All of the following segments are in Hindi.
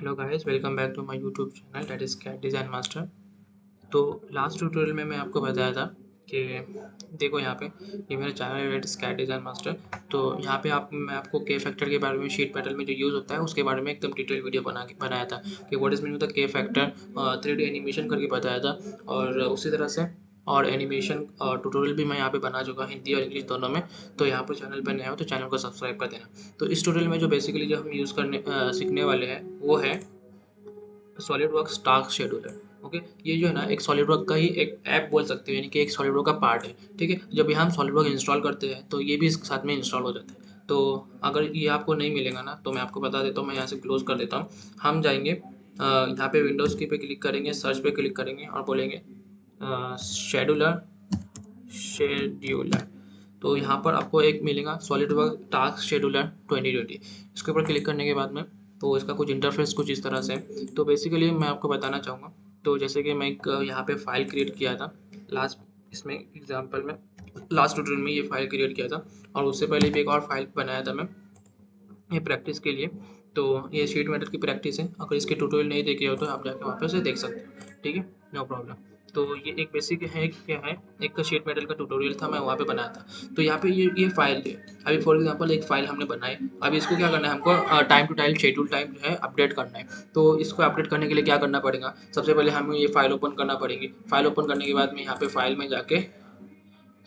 Hello guys, welcome back to my YouTube channel that is CAD design master. तो लास्ट ट्यूटोरियल में मैं आपको बताया था कि देखो यहाँ पे ये मेरा चैनल है that is CAD design master. तो यहाँ पे मैं आपको के फैक्टर के बारे में, शीट मेटल में जो यूज़ होता है उसके बारे में एकदम डिटेल वीडियो बनाया था कि what is mean with the के फैक्टर, 3D एनिमेशन करके बताया था। और उसी तरह से और एनिमेशन ट्यूटोरियल भी मैं यहाँ पे बना चुका हिंदी और इंग्लिश दोनों में। तो यहाँ पर चैनल पर नया हो तो चैनल को सब्सक्राइब कर देना। तो इस ट्यूटोरियल में जो बेसिकली जो हम यूज़ करने सीखने वाले हैं वो है solid works task scheduler. Okay, ये जो है ना एक सॉलिड वर्क का ही एक ऐप बोल सकते हो, यानी कि एक सॉलिड वर्क का पार्ट है। ठीक है, जब भी हम सॉलिड वर्क इंस्टॉल करते हैं तो ये भी इसके साथ में इंस्टॉल हो जाता है। तो अगर ये आपको नहीं मिलेगा ना तो मैं आपको बता देता हूँ, मैं यहाँ से क्लोज कर देता हूँ। हम जाएंगे यहाँ पे विंडोज़ की पे क्लिक करेंगे, सर्च पे क्लिक करेंगे और बोलेंगे शेड्यूलर शेड्यूलर। तो यहाँ पर आपको एक मिलेगा सॉलिड वर्क टास्क शेड्यूलर 2020। इसके ऊपर क्लिक करने के बाद में तो इसका कुछ इंटरफेस कुछ इस तरह से है। तो बेसिकली मैं आपको बताना चाहूँगा, तो जैसे कि मैं एक यहाँ पे फाइल क्रिएट किया था लास्ट, इसमें एग्जांपल में लास्ट ट्यूटोरियल में ये फाइल क्रिएट किया था। और उससे पहले भी एक और फाइल बनाया था मैं ये प्रैक्टिस के लिए। तो ये शीट मेटल की प्रैक्टिस है, अगर इसके ट्यूटोरियल नहीं देखे हो तो आप जाके वहाँ पे उसे देख सकते हो। ठीक है, नो प्रॉब्लम। तो ये एक बेसिक है, क्या है, एक शीट मेटल का ट्यूटोरियल था, मैं वहाँ पे बनाया था। तो यहाँ पे ये फाइल है। अभी फॉर एग्जांपल एक फाइल हमने बनाई, अभी इसको क्या करना है, हमको time to time schedule time जो है अपडेट करना है। तो इसको अपडेट करने के लिए क्या करना पड़ेगा, सबसे पहले हमें ये फाइल ओपन करना पड़ेगी। फाइल ओपन करने के बाद में यहाँ पे फाइल में जाके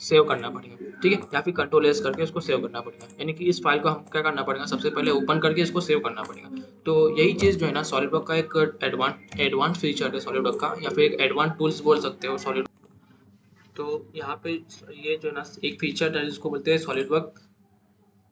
सेव करना पड़ेगा। ठीक है, या फिर कंट्रोल एस करके उसको सेव करना पड़ेगा, यानी कि इस फाइल को हम क्या करना पड़ेगा, सबसे पहले ओपन करके इसको सेव करना पड़ेगा। तो यही चीज़ जो है ना सॉलिड वर्क का एक एडवांस फीचर है सॉलिड वर्क का, या फिर एक एडवांस टूल्स बोल सकते हो सॉलिड। तो यहाँ पे ये जो है ना एक फीचर है जिसको बोलते हैं सॉलिड वर्क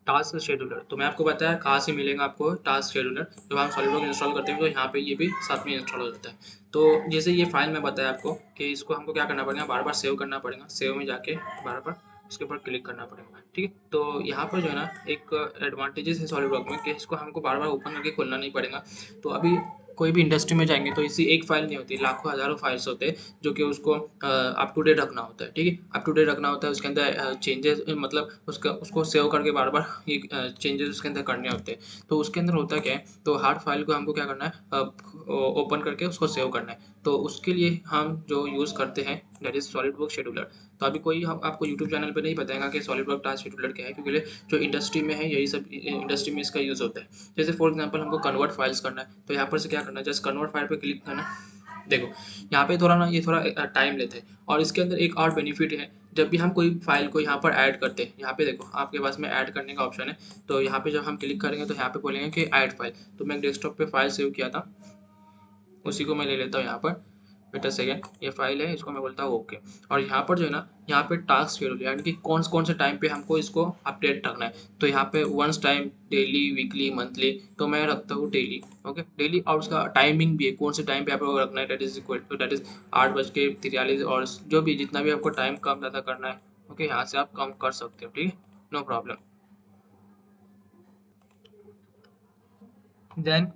टास्क शेड्यूलर। तो मैं आपको बताया कहाँ से मिलेगा आपको टास्क शेड्यूलर, जब हम सॉलिडवर्क इंस्टॉल करते हैं तो यहाँ पे ये भी साथ में इंस्टॉल हो जाता है। तो जैसे ये फाइल मैं बताया आपको कि इसको हमको क्या करना पड़ेगा, बार बार सेव करना पड़ेगा, सेव में जाके बार बार इसके ऊपर क्लिक करना पड़ेगा। ठीक है, तो यहाँ पर जो है ना एक एडवांटेजेस है सॉलिडवर्क में कि इसको हमको बार बार ओपन करके खोलना नहीं पड़ेगा। तो अभी कोई भी इंडस्ट्री में जाएंगे तो इसी एक फाइल नहीं होती, लाखों हज़ारों फाइल्स होते हैं जो कि उसको अप टू डेट रखना होता है। ठीक है, अप टू डेट रखना होता है, उसके अंदर चेंजेस मतलब उसका उसको सेव करके बार बार ये चेंजेस उसके अंदर करने होते हैं। तो उसके अंदर होता क्या है, तो हार्ड फाइल को हमको क्या करना है, ओपन करके उसको सेव करना है। तो उसके लिए हम जो यूज़ करते हैं that is solid work scheduler. तो अभी कोई हम आपको यूट्यूब चैनल पे नहीं बताएगा कि सॉलिड वर्क टास्क शेड्यूलर क्या है, क्योंकि जो इंडस्ट्री में है यही सब इंडस्ट्री में इसका यूज़ होता है। जैसे फॉर एग्जांपल हमको कन्वर्ट फाइल्स करना है, तो यहाँ पर से क्या करना है, जस्ट कन्वर्ट फाइल पे क्लिक करना। देखो यहाँ पे थोड़ा ना ये थोड़ा टाइम लेता है, और इसके अंदर एक और बेनिफिट है, जब भी हम कोई फाइल को यहाँ पर ऐड करते हैं, यहाँ पे देखो आपके पास में ऐड करने का ऑप्शन है। तो यहाँ पे जब हम क्लिक करेंगे तो यहाँ पे बोलेंगे कि ऐड फाइल। तो मैं डेस्कटॉप पे फाइल सेव किया था, उसी को मैं ले लेता हूँ यहाँ पर। वेट अ सेकेंड, ये फाइल है, इसको मैं बोलता हूँ ओके। और यहाँ पर जो है ना, यहाँ पे टास्क शेड्यूल यानी कि कौन कौन से टाइम पे हमको इसको अपडेट रखना है। तो यहाँ पे once time, daily, weekly, monthly, तो मैं रखता हूँ डेली। ओके, डेली, और उसका टाइमिंग भी है, कौन से टाइम पे आपको रखना है, that is equal to that is 8:43, और जो भी जितना भी आपको टाइम कम ज़्यादा करना है, ओके, यहाँ से आप कम कर सकते हो। ठीक है, नो प्रॉब्लम। देन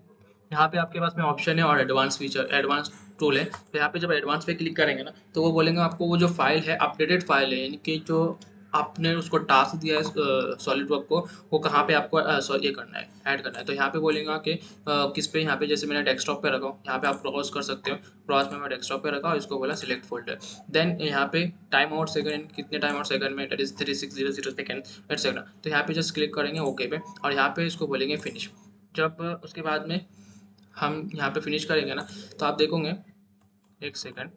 यहाँ पे आपके पास में ऑप्शन है और एडवांस फीचर, एडवांस टूल है। तो यहाँ पे जब एडवांस पे क्लिक करेंगे ना तो वो बोलेंगे आपको वो जो फाइल है अपडेटेड फाइल है, यानी कि जो आपने उसको टास्क दिया है सॉलिड वर्क को, वो कहाँ पे आपको ये करना है, ऐड करना है। तो यहाँ पे बोलेंगे कि किस पे, यहाँ पे जैसे मैंने डेस्कटॉप पे रखा हूँ, यहाँ पे आप ब्राउज कर सकते हो। ब्राउज में मैं डेस्कटॉप पे रखा और इसको बोला सिलेक्ट फोल्डर। देन यहाँ पे टाइम आउट सेकंड, कितने टाइम आउट सेकंड में, दैट इज 3600 सेकंड एटसेट्रा। तो यहाँ पे जस्ट क्लिक करेंगे ओके पे, और यहाँ पे इसको बोलेंगे फिनिश। जब उसके बाद में हम यहाँ पे फिनिश करेंगे ना तो आप देखोगे, एक सेकंड,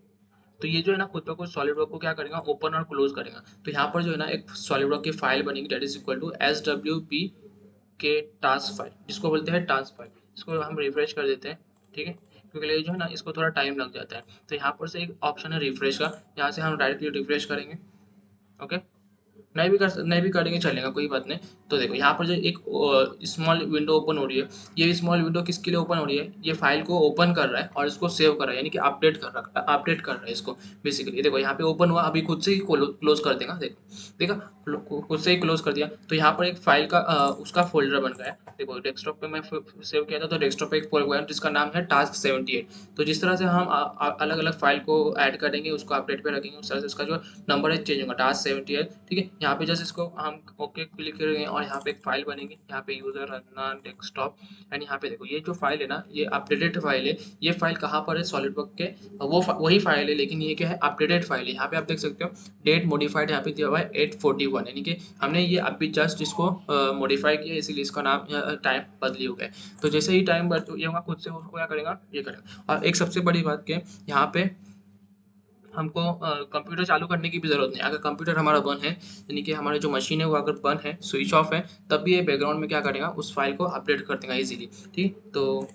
तो ये जो है ना खुद ब खुद सॉलिड वर्क को क्या करेगा, ओपन और क्लोज करेगा। तो यहाँ पर जो है ना एक सॉलिड वर्क की फाइल बनेगी that is equal to SWP के टास्क फाइल, जिसको बोलते हैं टास्क फाइल। इसको हम रिफ्रेश कर देते हैं। ठीक है, क्योंकि ये जो है ना इसको थोड़ा टाइम लग जाता है। तो यहाँ पर से एक ऑप्शन है रिफ्रेश का, यहाँ से हम डायरेक्टली रिफ्रेश करेंगे। ओके, नहीं भी करेंगे चलेगा, कोई बात नहीं। तो देखो यहाँ पर जो एक स्मॉल विंडो ओपन हो रही है, ये स्मॉल विंडो किसके लिए ओपन हो रही है, ये फाइल को ओपन कर रहा है और इसको सेव कर रहा है, यानी कि अपडेट कर रहा है इसको। बेसिकली देखो यहाँ पे ओपन हुआ, अभी खुद से ही क्लोज कर देगा। देखो देखा, खुद से ही क्लोज कर दिया। तो यहाँ पर एक फाइल का उसका फोल्डर बन गया है। देखो डेस्कटॉप पे मैं सेव किया था, तो डेस्कटॉप पे एक फोल्डर बना जिसका नाम है टास्क 78। तो जिस तरह से हम अलग अलग फाइल को ऐड करेंगे, उसको अपडेट पे रखेंगे, उस तरह से उसका जो नंबर है चेंज होगा, टास्क 78। ठीक है, यहाँ पे जस्ट इसको हम ओके क्लिक करेंगे और यहाँ पे एक फाइल बनेगी, यहाँ पे यूजर रनना डेस्कटॉप। एंड यहाँ पे देखो ये जो फाइल है ना, ये अपडेटेड फाइल है। ये फाइल कहाँ पर है, सॉलिडवर्क के वही फाइल है, लेकिन ये क्या है, अपडेटेड फाइल है। यहाँ पे आप देख सकते हो डेट मॉडिफाइड यहाँ पे दिया हुआ है 841, यानी कि हमने ये अभी जस्ट इसको मॉडिफाई किया, इसीलिए इसका नाम टाइम बदली हो गया। तो जैसे ही टाइम ये होगा खुद से उसको क्या करेगा, ये करेगा। और एक सबसे बड़ी बात क्या है, यहाँ पे हमको कंप्यूटर चालू करने की भी ज़रूरत नहीं। अगर कंप्यूटर हमारा बंद है, यानी कि हमारी जो मशीन है वो अगर बंद है, स्विच ऑफ है, तब भी ये बैकग्राउंड में क्या करेगा, उस फाइल को अपडेट कर देगा इजीली। ठीक, तो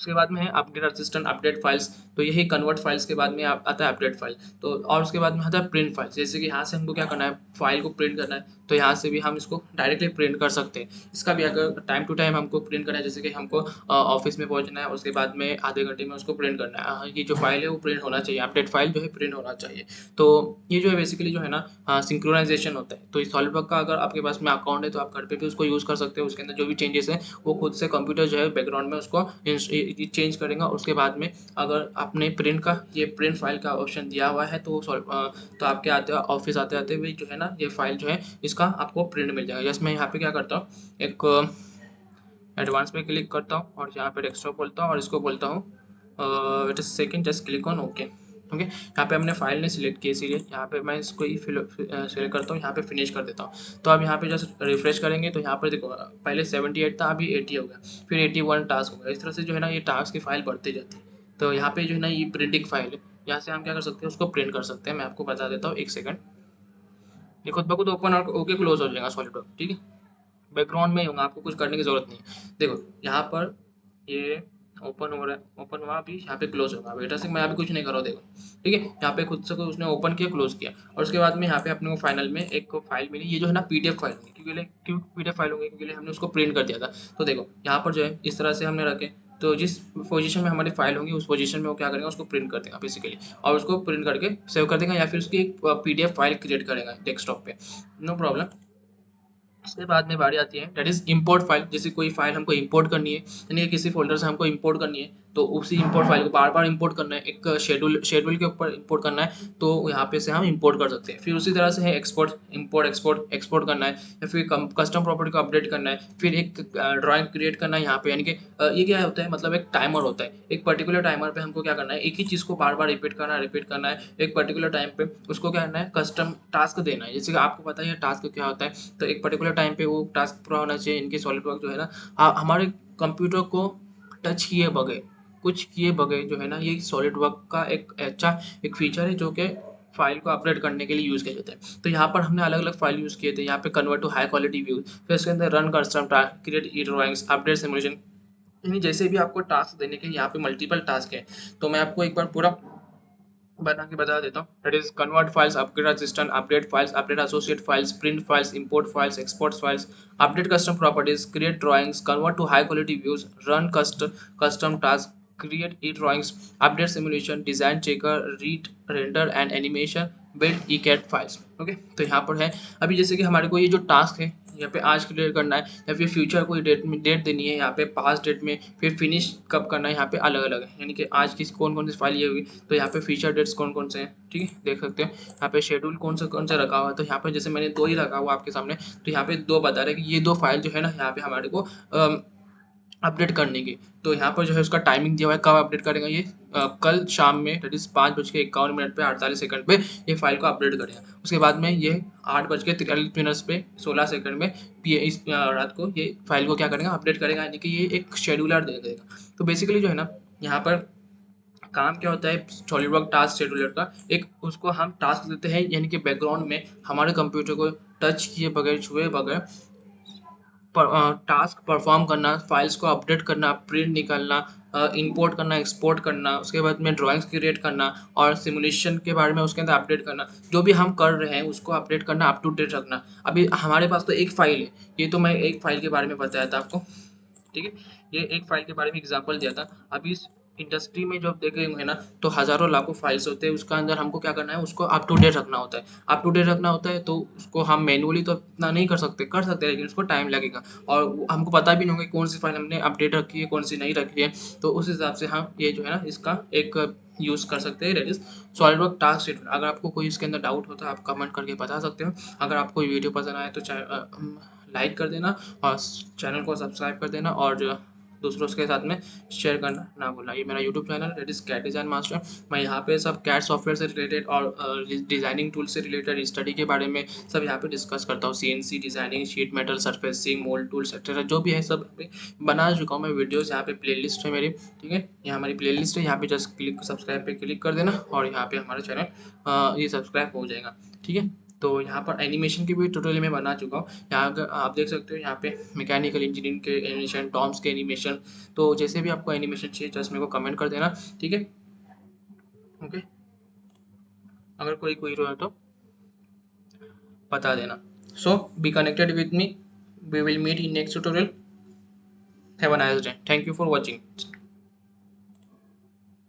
उसके बाद में है अपडेट असिस्टेंट अपडेट फाइल्स। तो यही कन्वर्ट फाइल्स के बाद में आता है अपडेट फाइल। तो और उसके बाद में आता है प्रिंट फाइल्स। जैसे कि यहाँ से हमको क्या करना है, फाइल को प्रिंट करना है, तो यहाँ से भी हम इसको डायरेक्टली प्रिंट कर सकते हैं। इसका भी अगर टाइम टू टाइम हमको प्रिंट करना है, जैसे कि हमको ऑफिस में पहुँचना है, उसके बाद में आधे घंटे में उसको प्रिंट करना है, ये जो फाइल है वो प्रिंट होना चाहिए, अपडेट फाइल जो है प्रिंट होना चाहिए। तो ये जो है बेसिकली जो है ना सिंक्रोनाइजेशन होता है। तो इस सॉलिडवर्क का अगर आपके पास में अकाउंट है, तो आप घर पे भी उसको यूज़ कर सकते हो। उसके अंदर जो भी चेंजेस हैं वो खुद से कंप्यूटर जो है बैकग्राउंड में उसको चेंज करेगा। उसके बाद में अगर आपने प्रिंट का ये प्रिंट फाइल का ऑप्शन दिया हुआ है, तो आपके आते ऑफिस आते आते भी जो है ना, ये फाइल जो है इसका आपको प्रिंट मिल जाएगा। जैसे मैं यहाँ पे क्या करता हूँ, एक एडवांस पे क्लिक करता हूँ और यहाँ पे डेस्कटॉप बोलता हूँ और इसको बोलता हूँ wait a second, just click on okay. Okay, यहाँ पे हमने फाइल ने सिलेक्ट की, इसीलिए यहाँ पे मैं इसको ही सिलेक्ट करता हूँ, यहाँ पे फिनिश कर देता हूँ। तो अब यहाँ पे जस्ट रिफ्रेश करेंगे तो यहाँ पर देखो पहले 78 था, अभी 80 हो गया, फिर 81 टास्क हो गया। इस तरह से जो है ना ये टास्क की फाइल बढ़ती जाती है। तो यहाँ पे जो है ना ये प्रिंटिंग फाइल है, यहाँ से हम क्या कर सकते हैं, उसको प्रिंट कर सकते हैं। मैं आपको बता देता हूँ, एक सेकंड। ये खुद ब खुद ओपन और ओके क्लोज हो जाएगा सॉलिडवर्क, ठीक है। बैकग्राउंड में ही होगा, आपको कुछ करने की जरूरत नहीं है। देखो यहाँ पर ये ओपन हो रहा है, ओपन हुआ, अभी यहाँ पे क्लोज होगा। बेटा से मैं अभी कुछ नहीं कर रहा हूँ, देखो ठीक है। यहाँ पे खुद से कोई उसने ओपन किया, क्लोज किया, और उसके बाद में यहाँ पे अपने को फाइनल में एक फाइल मिली। ये जो है ना पीडीएफ फाइल होंगी, क्यों पीडीएफ फाइल होंगे, क्योंकि हमने उसको प्रिंट कर दिया था। तो देखो यहाँ पर जो है इस तरह से हमने रखे, तो जिस पोजीशन में हमारी फाइल होंगी उस पोजीशन में वो क्या करेगा, उसको प्रिंट कर देगा बेसिकली, और उसको प्रिंट करके सेव कर देगा, या फिर उसकी एक पीडीएफ फाइल क्रिएट करेगा डेस्कटॉप पे, नो प्रॉब्लम। उसके बाद में बारी आती है दैट इज इंपोर्ट फाइल। जैसे कोई फाइल हमको इंपोर्ट करनी है, यानी कि किसी फोल्डर से हमको इंपोर्ट करनी है, तो उसी इंपोर्ट फाइल को बार बार इंपोर्ट करना है, एक शेड्यूल के ऊपर इंपोर्ट करना है, तो यहाँ पे से हम इंपोर्ट कर सकते हैं। फिर उसी तरह से है एक्सपोर्ट, इंपोर्ट एक्सपोर्ट करना है, या फिर कस्टम प्रॉपर्टी को अपडेट करना है, फिर एक ड्राइंग क्रिएट करना है यहाँ पे। यानी कि ये क्या होता है, मतलब एक टाइमर होता है, एक पर्टिकुलर टाइमर पे हमको क्या करना है, एक ही चीज़ को बार बार रिपीट करना है। एक पर्टिकुलर टाइम पे उसको क्या करना है, कस्टम टास्क देना है। जैसे कि आपको पता है टास्क क्या होता है, तो एक पर्टिकुलर टाइम पे वो टास्क पूरा होना चाहिए। इनके सॉलिडवर्क जो है ना हमारे कंप्यूटर को टच किए बगैर, कुछ किए बगैर जो है ना, ये सॉलिडवर्क का एक अच्छा एक फीचर है जो कि फाइल को अपडेट करने के लिए यूज़ किया जाता है। तो यहाँ पर हमने अलग अलग फाइल यूज़ किए थे। यहाँ पे convert to high quality view, फिर इसके अंदर run custom task, create E drawings, update simulation. यानी जैसे भी आपको टास्क देने के यहाँ पे मल्टीपल टास्क है, तो मैं आपको एक बार पूरा बना के बता देता हूँ। That is convert files, upgrade assistant, update files, update associate files, print files, import files, export files, update custom properties, create drawings, convert to high quality views, run custom task, create E drawings, update simulation, design checker, read render and animation, build E CAD files. Okay, तो यहाँ पर है अभी जैसे कि हमारे को ये जो टास्क है यहाँ पे आज क्लियर करना है, या फिर फ्यूचर कोई डेट देनी है, यहाँ पे पास्ट डेट में, फिर फिनिश कब करना है, यहाँ पे अलग अलग है। यानी कि आज किस कौन सी फाइल ये हुई, तो यहाँ पे फीचर डेट्स कौन कौन से हैं, ठीक है, देख सकते हैं। यहाँ पे शेड्यूल कौन सा रखा हुआ है, तो यहाँ पे जैसे मैंने दो ही रखा हुआ आपके सामने, तो यहाँ पे दो बता रहे हैं कि ये दो फाइल जो है ना यहाँ पे हमारे को अपडेट करने की। तो यहाँ पर जो है उसका टाइमिंग दिया हुआ है, कब अपडेट करेगा ये, कल शाम में, दैट इज 5:51 पे 48 सेकंड पे ये फाइल को अपडेट करेगा। उसके बाद में ये 8:43 पे 16 सेकंड में इस रात को ये फाइल को क्या करेगा, अपडेट करेगा। यानी कि ये एक शेड्यूलर दे देगा। तो बेसिकली जो है ना यहाँ पर काम क्या होता है सॉलिडवर्क टास्क शेड्यूलर का, एक उसको हम टास्क देते हैं, यानी कि बैकग्राउंड में हमारे कंप्यूटर को टच किए बगैर, छुए बगैर टास्क परफॉर्म करना, फाइल्स को अपडेट करना, प्रिंट निकालना, इंपोर्ट करना, एक्सपोर्ट करना, उसके बाद में ड्राइंग्स क्रिएट करना, और सिमुलेशन के बारे में उसके अंदर अपडेट करना। जो भी हम कर रहे हैं उसको अपडेट करना, अप टू डेट रखना। अभी हमारे पास तो एक फाइल है, ये तो मैं एक फाइल के बारे में बताया था आपको, ठीक है। ये एक फाइल के बारे में एग्जांपल दिया था। अभी इस इंडस्ट्री में जब देखे होंगे ना, तो हज़ारों लाखों फाइल्स होते हैं, उसका अंदर हमको क्या करना है, उसको अप टू डेट रखना होता है। अप टू डेट रखना होता है, तो उसको हम मैनुअली तो इतना नहीं कर सकते हैं, लेकिन उसको टाइम लगेगा, और हमको पता भी नहीं होगा कौन सी फाइल हमने अपडेट रखी है, कौन सी नहीं रखी है। तो उस हिसाब से हम ये जो है ना इसका एक यूज़ कर सकते हैं, that is SolidWork task editor. अगर आपको कोई इसके अंदर डाउट होता है आप कमेंट करके बता सकते हो। अगर आपको ये वीडियो पसंद आए तो लाइक कर देना और चैनल को सब्सक्राइब कर देना और जो दूसरों के साथ में शेयर करना ना भूलना। ये मेरा YouTube channel that is CAD design master. मैं यहाँ पे सब कैट सॉफ्टवेयर से रिलेटेड और डिज़ाइनिंग टूल से रिलेटेड स्टडी के बारे में सब यहाँ पे डिस्कस करता हूँ। CNC designing, sheet metal, surfacing, mould tools etcetera जो भी है सब बना चुका हूँ मैं वीडियोज़। यहाँ पे प्लेलिस्ट है मेरी, ठीक है, यहाँ हमारी प्लेलिस्ट है। यहाँ पे जस्ट क्लिक सब्सक्राइब पे क्लिक कर देना और यहाँ पे हमारा चैनल ये सब्सक्राइब हो जाएगा, ठीक है। तो यहाँ पर एनिमेशन की भी ट्यूटोरियल मैं बना चुका हूँ। यहाँ अगर आप देख सकते हो यहाँ पे मैकेनिकल इंजीनियरिंग के एनिमेशन, टॉम्स के एनिमेशन, तो जैसे भी आपको एनिमेशन चाहिए जस्ट मेरे को कमेंट कर देना, ठीक है, ओके। अगर कोई कोई रहा तो बता देना। So be connected with me, we will meet in next tutorial. Have a nice day, thank you for watching.